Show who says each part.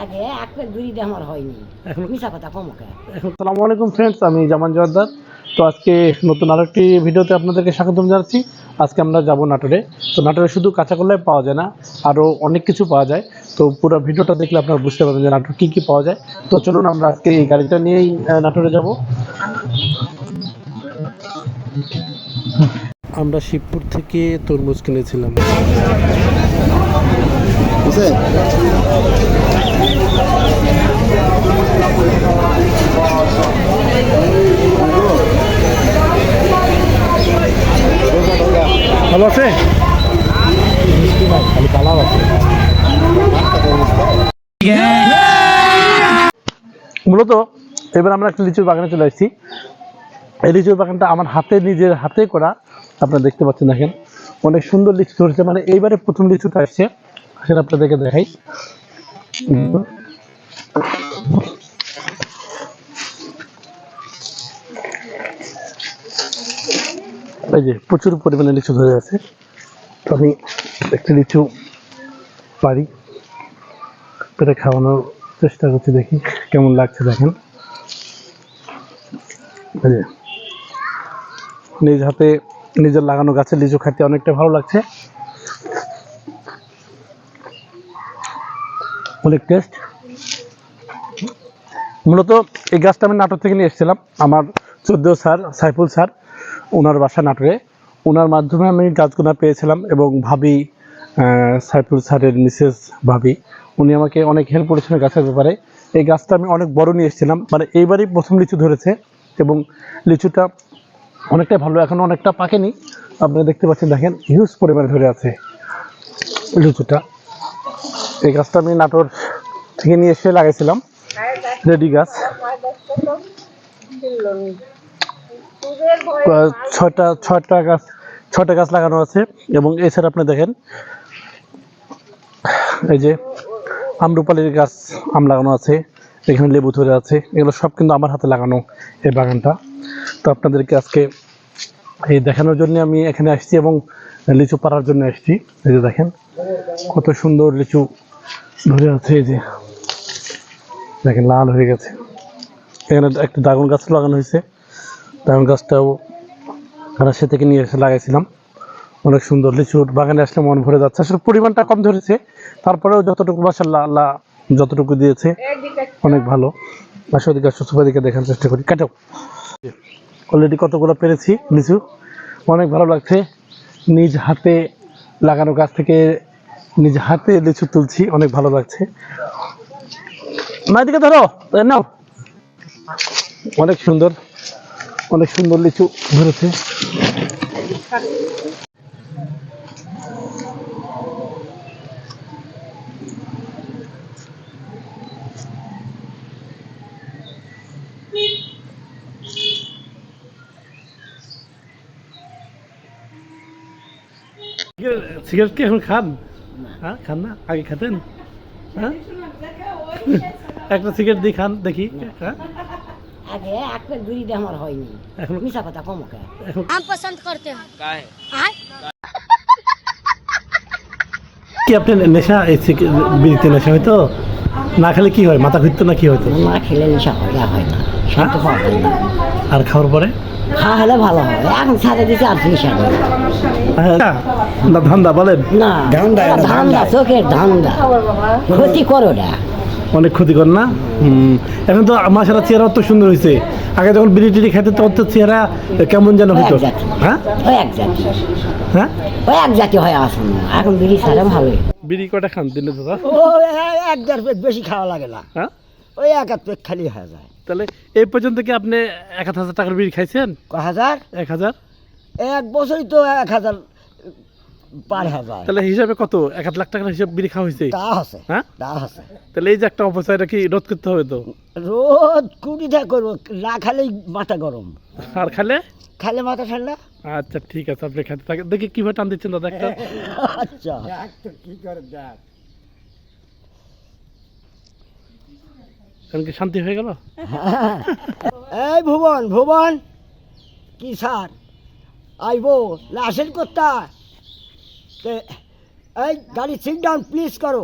Speaker 1: আগে এক প্লেট বিড়ি দিয়ে আমার হয়নি, এখন মিশা কথা কমকে।
Speaker 2: আসসালামু আলাইকুম ফ্রেন্ডস, আমি জামান জোয়ারদার। তো আজকে নতুন আরেকটি ভিডিওতে আপনাদেরকে স্বাগতম জানাচ্ছি। আজকে আমরা যাব নাটোরে। তো নাটোরে শুধু কাঁচাগোল্লাই পাওয়া যায় না, আরও অনেক কিছু পাওয়া যায়। তো পুরো ভিডিওটা দেখলে আপনারা বুঝতে পারবেন যে নাটোর কী কী পাওয়া যায়। তো চলুন আমরা আজকে এই গাড়িটা নিয়েই নাটোরে যাব। আমরা শিবপুর থেকে তরমুজ কিনেছিলাম। ভালো আছে, খালি কালার আছে। মূলত এবার আমরা একটা লিচুর বাগানে চলে আসছি। এই লিচুর বাগানটা আমার নিজের হাতে করা। আপনারা দেখতে পাচ্ছেন, দেখেন অনেক সুন্দর লিচু ধরেছে। মানে এইবারে প্রথম লিচুটা আসছে, সেটা আপনাদেরকে দেখাই। এই যে প্রচুর পরিমাণে লিচু ধরে আছে। তো আমি একটা লিচু পারি, পেটে খাওয়ানোর চেষ্টা করছি, দেখি কেমন লাগছে। দেখেন, এই যে নিজ হাতে নিজের লাগানো গাছের লিচু খাইতে অনেকটা ভালো লাগছে, অনেক টেস্ট। মূলত এই গাছটা আমি নাটোর থেকে নিয়ে এসেছিলাম। আমার 14 স্যার সাইফুল স্যার, ওনার বাসা নাটোরে। ওনার মাধ্যমে আমি গাছগুলো পেয়েছিলাম এবং ভাবি, সাইফুল স্যারের মিসেস ভাবি, উনি আমাকে অনেক হেল্প করেছিলেন গাছের ব্যাপারে। এই গাছটা আমি অনেক বড় নিয়ে এসেছিলাম, মানে এইবারই প্রথম লিচু ধরেছে এবং লিচুটা অনেকটাই ভালো, এখনও অনেকটা পাকেনি। আপনারা দেখতে পাচ্ছেন, দেখেন হিউজ পরিমাণে ধরে আছে লিচুটা। এই গাছটা আমি নাটোর থেকে নিয়ে এসে লাগাইছিলাম, রেডি গাছ। ছয়টা গাছ লাগানো আছে। এবং এছাড়া আপনি দেখেন, এই যে আমরুপালির গাছ আম লাগানো আছে, এখানে লেবু ধরে আছে। এগুলো সব কিন্তু আমার হাতে লাগানো এই বাগানটা। তো আপনাদেরকে আজকে এই দেখানোর জন্য আমি এখানে আসছি এবং লিচু পাড়ার জন্য আসছি। এই যে দেখেন কত সুন্দর লিচু ধরে আছে। এই যে দেখেন লাল হয়ে গেছে। এখানে একটা ড্রাগন গাছ লাগানো হয়েছে, ড্রাগন গাছটাও রাজশাহী থেকে নিয়ে এসে লাগাইছিলাম। অনেক সুন্দর লিচুর বাগানে আসলে মন ভরে যাচ্ছে। আসলে পরিমাণটা কম ধরেছে, তারপরেও যতটুকু মাশাআল্লাহ আল্লাহ যতটুকু দিয়েছে অনেক ভালো। আসলে সুপাদিকে দেখার চেষ্টা করি। কাটো, অলরেডি কতগুলো পেরেছি লিচু, অনেক ভালো লাগছে। নিজ হাতে লাগানো গাছ থেকে নিজ হাতে লিচু তুলছি, অনেক ভালো লাগছে। মাদিকে ধরো, নাও। অনেক সুন্দর, অনেক সুন্দর লিচু ধরেছে। সিগারেট কি এখন খান? হ্যাঁ, খান না? আগে খেতেন? হ্যাঁ, একটা সিগারেট দিয়ে খান দেখি। হ্যাঁ,
Speaker 1: আগে এক প্লেট বিড়ি দিয়ে আমার হয়নি, এখন মিশা কথা কমকে।
Speaker 2: এখন
Speaker 3: हम पसंद करते हैं हाँ?
Speaker 2: কি আপনি নেশা, এই বিড়িতে নেশা হয়তো? না খেলে কি হয়, মাথা ঘুরতো না কি হয়তো?
Speaker 1: না খেলে নেশা হয় না, শান্ত পাওয়া যায় না।
Speaker 2: আর খাওয়ার পরে
Speaker 1: খাওয়া হলে ভালো হয়, এখন ছাড়ে দিতে আর নেশা নেই।
Speaker 2: না ধান্দা বলেন,
Speaker 1: না ধান্দা, চোখের ধান্দা, ক্ষতি করো না।
Speaker 2: অনেক ক্ষতিকর না? এখন তো মাশাআল্লাহ চেহারা তো সুন্দর হয়েছে। আগে যখন বিড়ি টিড়ি খেতে তখন তো চেহারা কেমন যেন হতো। হ্যাঁ,
Speaker 1: ওই এক জাতি,
Speaker 2: হ্যাঁ
Speaker 1: ওই এক জাতি হয়ে আসুন। এখন বিড়ি ছাড়া ভালোই।
Speaker 2: বিড়ি কটা খান দিনে দাদা?
Speaker 1: ও এক দেড় পেট বেশি খাওয়া লাগে না,
Speaker 2: হ্যাঁ,
Speaker 1: ওই এক এক পেট খালি হয়ে যায়।
Speaker 2: তাহলে এই পর্যন্ত কি আপনি 1000 টাকার বিড়ি খাইছেন?
Speaker 1: 1000?
Speaker 2: 1000?
Speaker 1: এক বছরই তো 1000 পার হাজার।
Speaker 2: তাহলে হিসাবে কত? 1 লাখ টাকার হিসাব বিড়ি খাওয়া হয়েছে।
Speaker 1: তা আছে,
Speaker 2: হ্যাঁ,
Speaker 1: তা আছে।
Speaker 2: তাহলে এই যে একটা অপচয়, এটা কি রোধ করতে হবে তো?
Speaker 1: রোজ কুড়িটা করবো, না খালেই মাথা গরম,
Speaker 2: আর খেলে
Speaker 1: খালে মাথা ঠান্ডা।
Speaker 2: আচ্ছা ঠিক আছে, আপনি খেতে থাকেন। দেখি কিভাবে টান দিচ্ছেন দাদা একটা।
Speaker 1: আচ্ছা,
Speaker 3: কি করে দেখ
Speaker 2: এখন কি শান্তি হয়ে গেল?
Speaker 1: এই ভুবন, ভুবন কি স্যার আইবো লাশের কর্তা, এই গাড়ি সিট ডাউন প্লিজ করো।